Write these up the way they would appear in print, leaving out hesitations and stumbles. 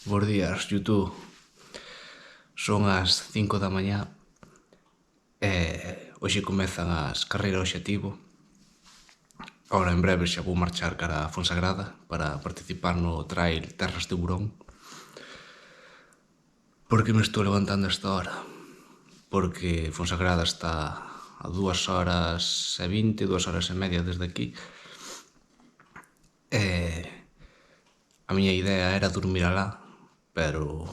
Bos días, YouTube. Son as 5 da mañá e hoxe comezan as carreiras obxectivo. Ahora en breve xa vou marchar cara a Fonsagrada para participar no trail Terras de Burón. Por que me estou levantando a esta hora? Porque Fonsagrada está a 2 horas e 20, 2 horas e media desde aquí. A miña idea era dormir alá, pero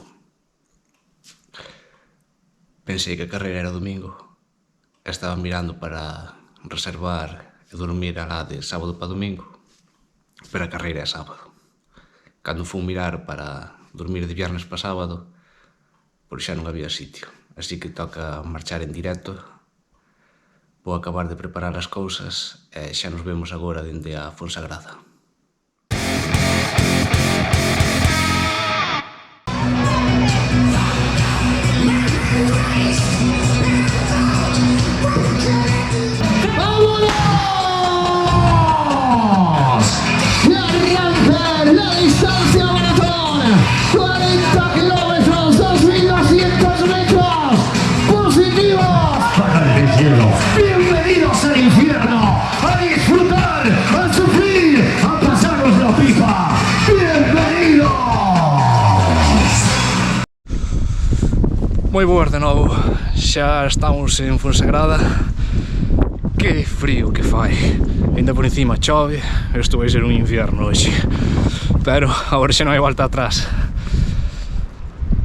pensei que a carreira era domingo e estaba mirando para reservar e dormir alá de sábado para domingo, pero a carreira é sábado. Cando fui mirar para dormir de viernes para sábado, pois xa non había sitio, así que toca marchar en directo. Vou acabar de preparar as cousas e xa nos vemos agora dende a Fonsagrada. La distancia maratón, 40 kilómetros, 2.200 metros, positivos para el cielo. Bienvenidos al infierno, a disfrutar, a sufrir, a pasarnos la pipa. Bienvenidos. Moi boas de novo, xa estamos en Fonsagrada. Que frío que fai, ainda por encima chove, isto vai ser un inferno hoxe, pero agora xa non hai volta atrás.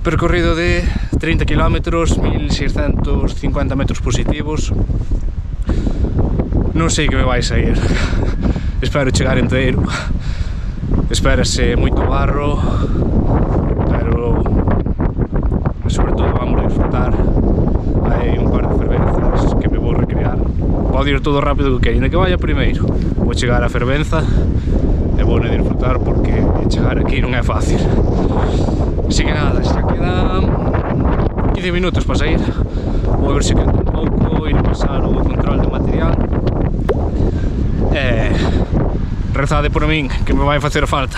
Percorrido de 30 km, 1650 metros positivos. Non sei que me vai sair, espero chegar enteiro, espérase moito barro, pero sobre todo vamos a disfrutar. Hai un par de fervenzas que me vou recrear. Pode ir todo rápido que queira, que vaya primeiro. Vou chegar a fervenza e vou disfrutar porque chegar aquí non é fácil. Así que nada, xa quedan 15 minutos para sair. Vou ver se quento un pouco, ir a pasar o control de material. E rezade por min, que me vai facer falta.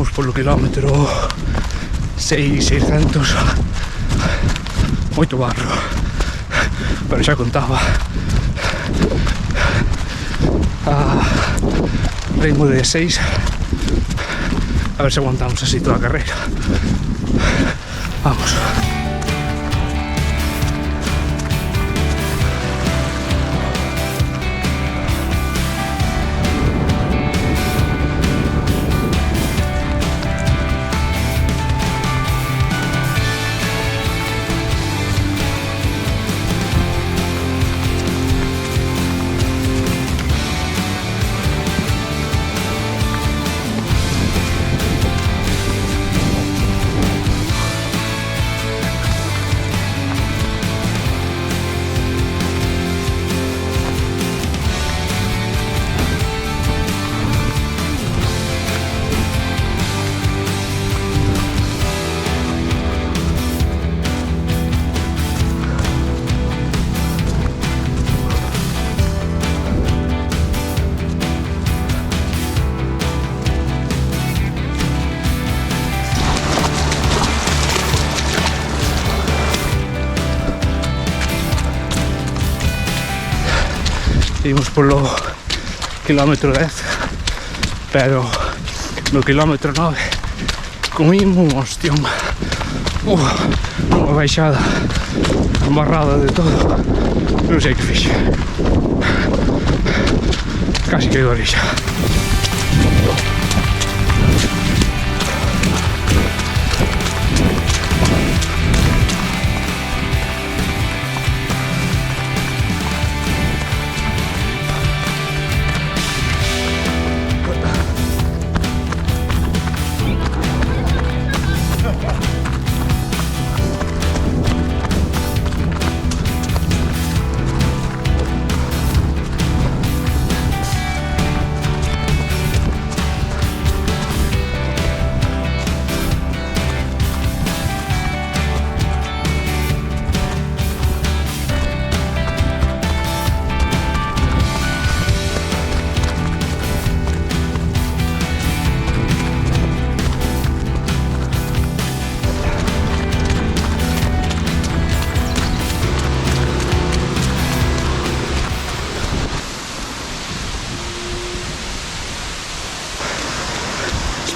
Vamos polo kilómetro 600, moito barro, pero xa contaba a ritmo de 6, a ver se aguantamos así toda a carreira. Vamos. Imos polo quilómetro 10, pero no quilómetro 9 comimos un hostión, unha baixada embarrada de todo, non sei que fixe, casi que do orixa.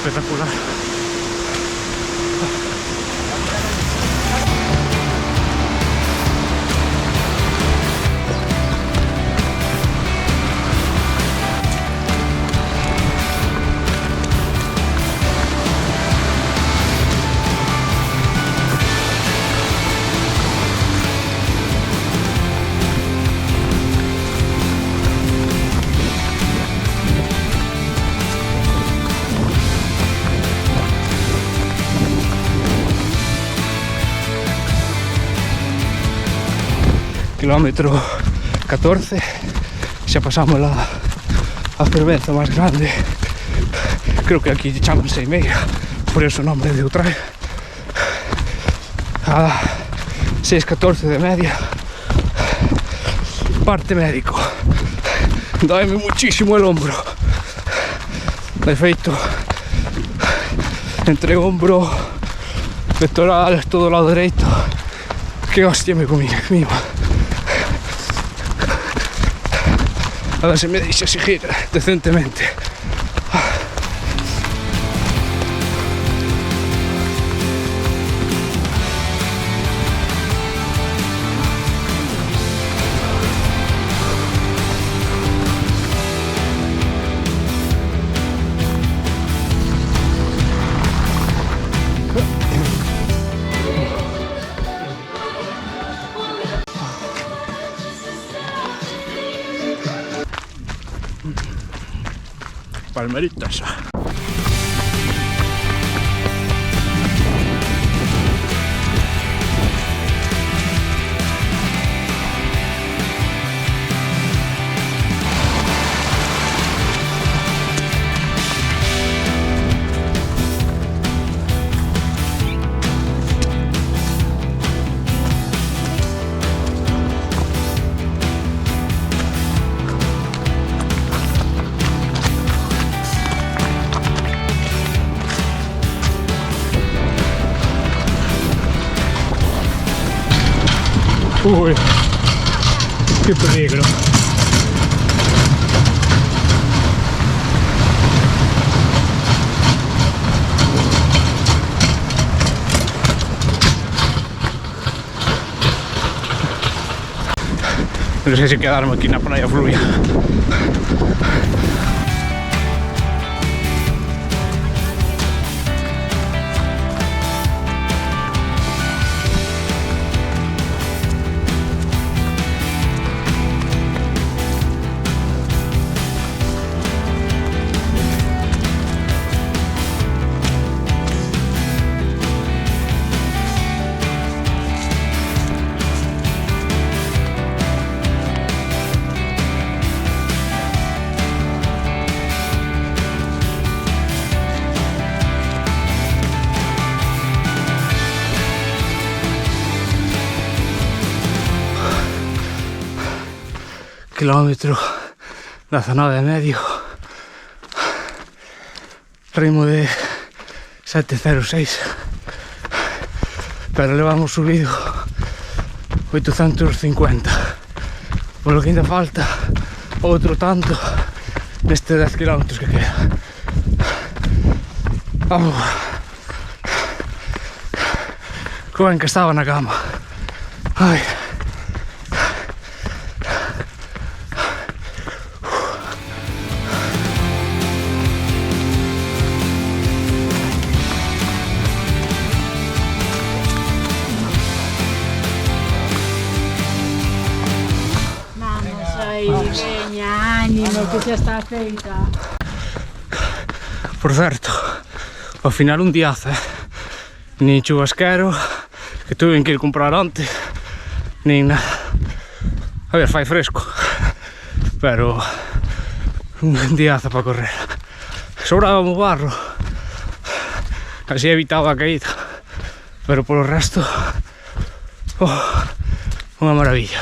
Espectacular. Kilómetro 14, xa pasamos a fervenza máis grande, creo que aquí chaman Seimeira, por eso o nombre de Utrae. A 6:14 de media, parte médico, doeme muchísimo el hombro, de feito, entre hombro, pectoral, todo o lado dereito, que hostia me comí, mima. A ver se me deixa seguir decentemente. Palmeritas. Uy, qué peligro. No sé si quedarme aquí en la playa Fluya. Kilómetro 19,5, ritmo de 7:06, pero levamos subido 850, por lo que ainda falta outro tanto neste 10 km que queda. Vamos. Que ben que estaba na cama. Ai. Veña, ánimo, que xa está feita. Por certo, ao final un diazo, nin chubasquero, que tuve que ir comprar antes, nin nada. A ver, fai fresco, pero un diazo para correr. Sobraba o barro, así evitaba a caída, pero polo resto, unha maravilla.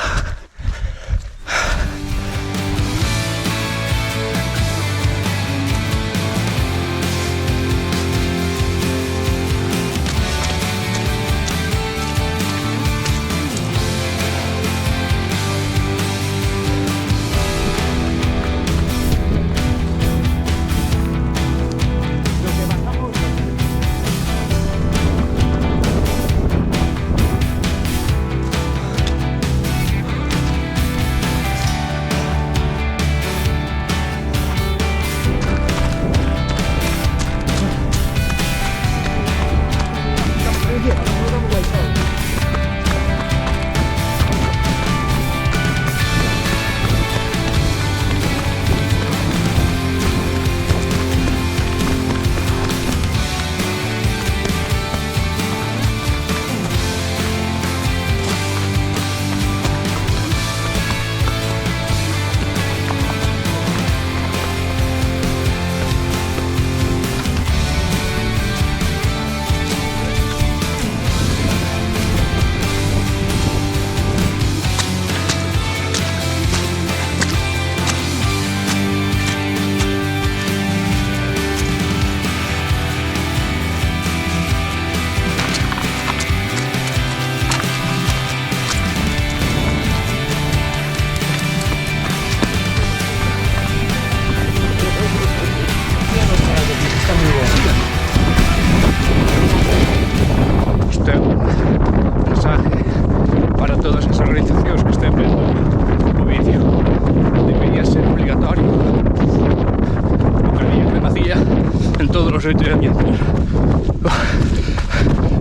Os 8 entrenamientos.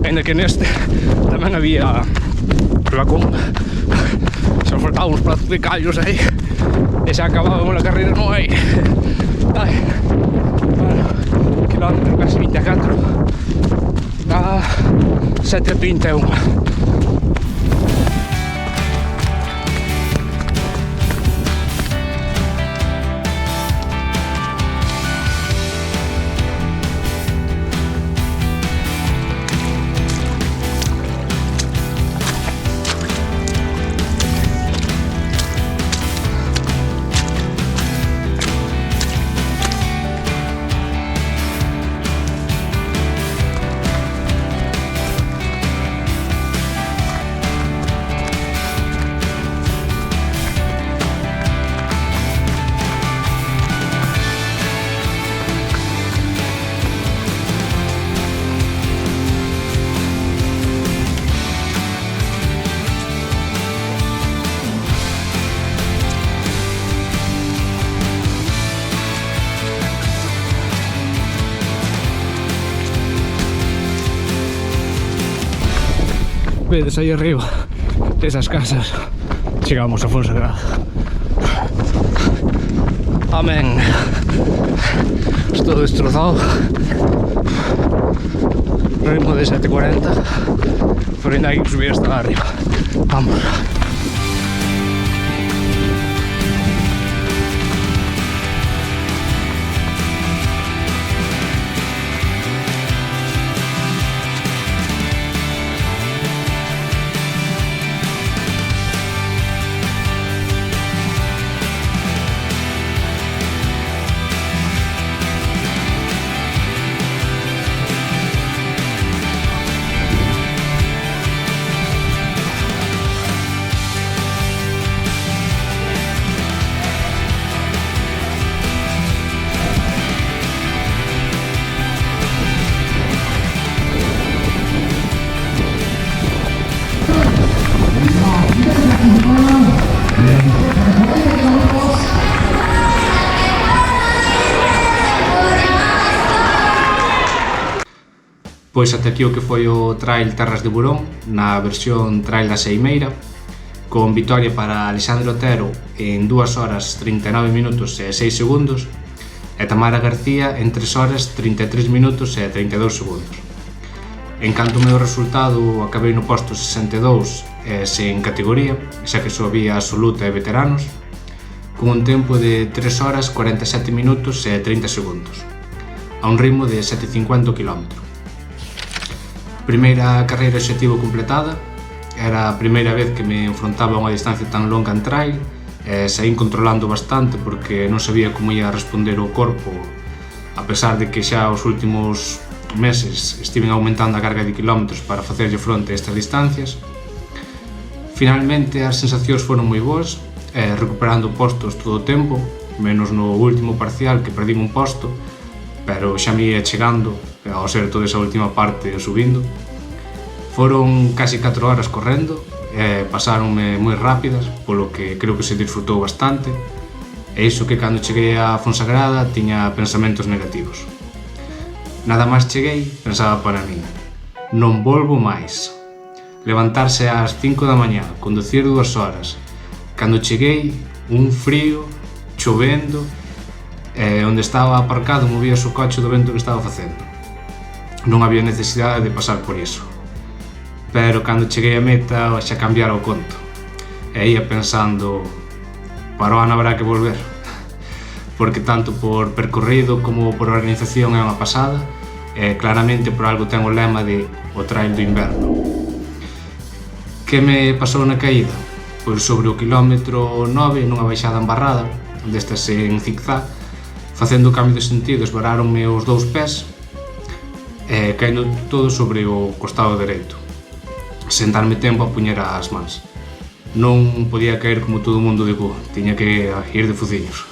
Ainda que neste tamén había flacón, se faltaban uns platos de callos aí e xa acabábamos a carreira no aire. Ai, bueno, kilómetro casi 24 a 7:31. Vedes aí arriba desas casas, chegamos a Fonsagrada. Amén. Estou destrozado. Ritmo de 7:40, pero ainda hai que subir hasta arriba. Vamos. Pois até aquí o que foi o Trail Terras de Burón na versión Trail da Seimeira, con vitoria para Alexandre Otero en 2 horas 39 minutos e 6 segundos e Tamara García en 3 horas 33 minutos e 32 segundos. En canto ao meu resultado, acabei no posto 62 e sen categoría, xa que só había absoluta e veteranos, con un tempo de 3 horas 47 minutos e 30 segundos, a un ritmo de 750 km. Primeira carreira obxectivo completada, era a primeira vez que me enfrontaba a unha distancia tan longa en trail e saín controlando bastante porque non sabía como ia responder o corpo, a pesar de que xa os últimos meses estiven aumentando a carga de kilómetros para facerlle fronte a estas distancias. Finalmente as sensacións foron moi boas, recuperando postos todo o tempo, menos no último parcial que perdín un posto, pero xa me ia chegando, ao ser toda esa última parte subindo. Foron casi 4 horas correndo, pasáronme moi rápidas, polo que creo que se disfrutou bastante, e iso que cando cheguei a Fonsagrada tiña pensamentos negativos. Nada máis cheguei, pensaba para min, non volvo máis. Levantarse ás 5 da mañá, conducir 2 horas. Cando cheguei, un frío, chovendo, onde estaba aparcado movíase o coche do vento que estaba facendo. Non había necesidade de pasar por iso. Pero cando cheguei a meta xa cambiara o conto. E ia pensando, para o ano habrá que volver. Porque tanto por percorrido como por organización é unha pasada, e claramente por algo ten o lema de o trail do inverno. Que me pasou na caída? Pois sobre o quilómetro 9, nunha baixada embarrada, destas en zigzag, facendo o cambio de sentido, esvaráronme os 2 pés, caindo todo sobre o costado dereito, sen darme tempo a puñer as mans. Non podía caer como todo o mundo de boa, tiña que ir de fuciños.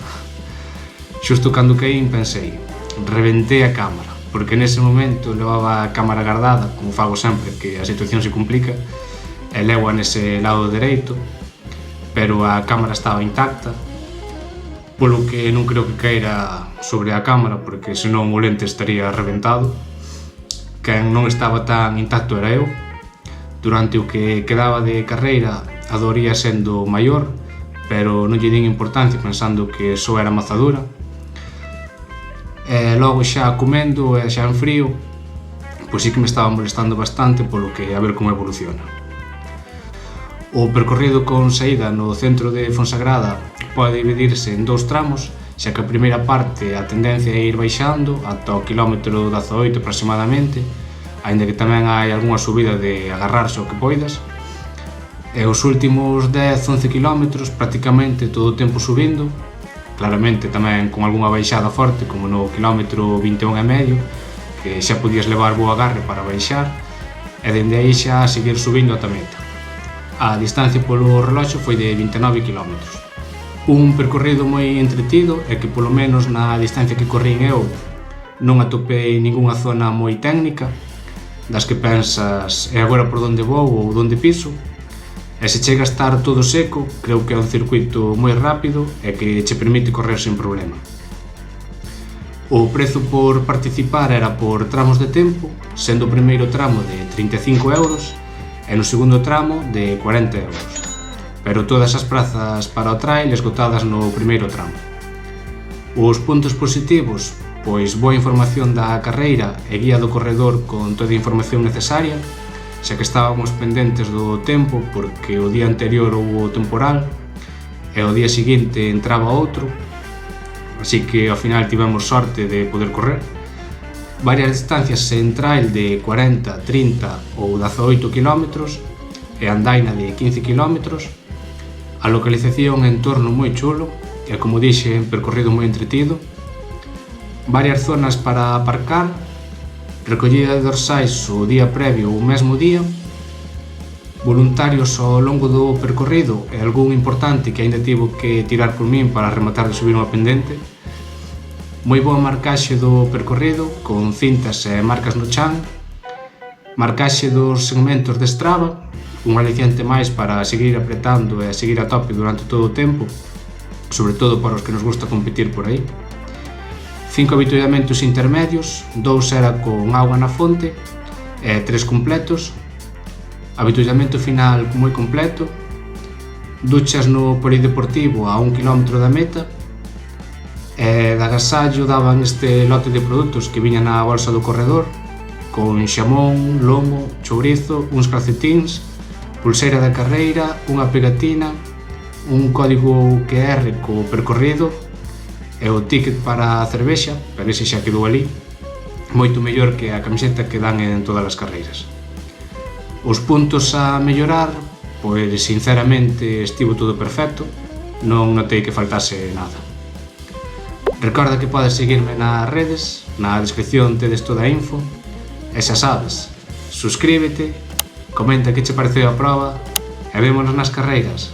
Xusto cando caín pensei, reventei a cámara, porque nese momento levaba a cámara guardada, como fago sempre que a situación se complica, e levo nese lado dereito, pero a cámara estaba intacta, polo que non creo que caera sobre a cámara, porque senón o lente estaría reventado. Quen non estaba tan intacto era eu. Durante o que quedaba de carreira a dor ia sendo maior, pero non lle din importancia pensando que só era mazadura. E logo xa comendo e xa en frío, pois sí que me estaba molestando bastante, polo que a ver como evoluciona. O percorrido con saída no centro de Fonsagrada pode dividirse en 2 tramos, xa que a primeira parte a tendencia é ir baixando ata o quilómetro 18 aproximadamente, aínda que tamén hai algunha subida de agarrarse ao que poidas, e os últimos 10-11 kilómetros prácticamente todo o tempo subindo, claramente tamén con algunha baixada forte como no quilómetro 21,5, que xa podías levar bo agarre para baixar, e dende aí xa seguir subindo ata meta. A distancia polo reloxo foi de 29 kilómetros. Un percorrido moi entretido e que polo menos na distancia que corrín eu non atopei ningunha zona moi técnica, das que pensas, e agora por onde vou ou onde piso, e se chega a estar todo seco, creo que é un circuito moi rápido e que che permite correr sen problema. O prezo por participar era por tramos de tempo, sendo o primeiro tramo de 35 euros e no segundo tramo de 40 euros. Pero todas as prazas para o trail esgotadas no primeiro tramo. Os puntos positivos, pois boa información da carreira e guía do corredor con toda a información necesaria, xa que estábamos pendentes do tempo porque o día anterior houbo temporal e o día seguinte entraba outro, así que ao final tivemos sorte de poder correr. Varias distancias en trail de 40, 30 ou 18 km e andaina de 15 km, a localización en torno moi chulo e, como dixe, un percorrido moi entretido, varias zonas para aparcar, recollida de dorsais o día previo ou o mesmo día, voluntarios ao longo do percorrido e algún importante que aínda tivo que tirar por min para rematar de subir unha pendente, moi boa marcaxe do percorrido con cintas e marcas no chan, marcaxe dos segmentos de Strava, un aliciente máis para seguir apretando e seguir a tope durante todo o tempo, sobre todo para os que nos gusta competir por aí. 5 avituallamentos intermedios, 2 era con auga na fonte e 3 completos, avituallamento final moi completo, duchas no polideportivo a 1 km da meta, e de agasallo daban este lote de produtos que viñan na bolsa do corredor, con xamón, lomo, chourizo, uns calcetíns, pulseira da carreira, unha pegatina, un código QR co percorrido e o ticket para a cervexa, pero ese xa quedou ali, moito mellor que a camiseta que dan en todas as carreiras. Os puntos a mellorar, pois sinceramente estivo todo perfecto, non notei que faltase nada. Recorda que podes seguirme nas redes, na descripción tedes toda a info, e xa sabes, suscríbete, comenta que che pareceu a proba e vémonos nas carreiras.